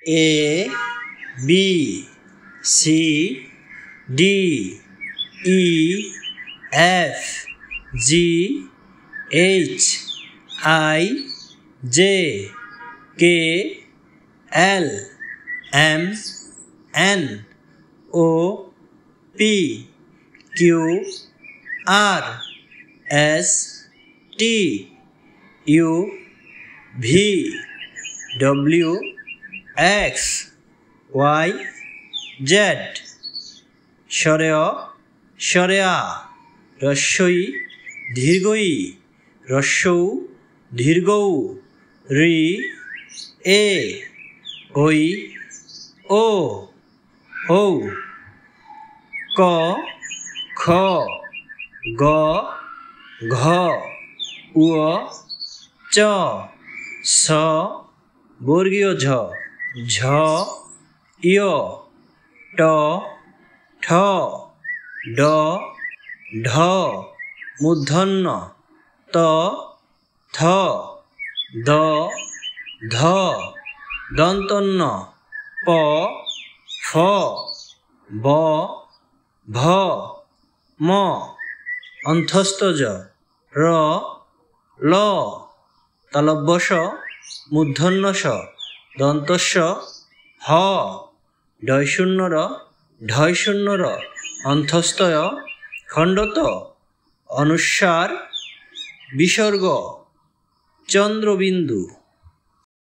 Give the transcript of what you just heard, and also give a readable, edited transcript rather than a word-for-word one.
A B C D E F G H I J K L M N O P Q R S T U V W X Y Z স্বরেয় স্বরেয়া রস্বই দীর্ঘই রস্যৌ দীর্ঘৌ ঋ এ ঐ ও ঔ ক খ গ ঘ উ চ ছ বর্গীয় ঝ ঝ ইয় ট ঠ ড ঢ মূর্ধন্য ত থ দ ধ দন্তন্য প ফ ব ভ ম অন্ত্যস্ত র ল তালব্যশ মূর্ধন্য ষ দন্তস্য হ ঢয়শূন্য র ঢয়শূন্য র অন্ত্যস্তয় খণ্ডত অনুস্বার বিসর্গ চন্দ্রবিন্দু।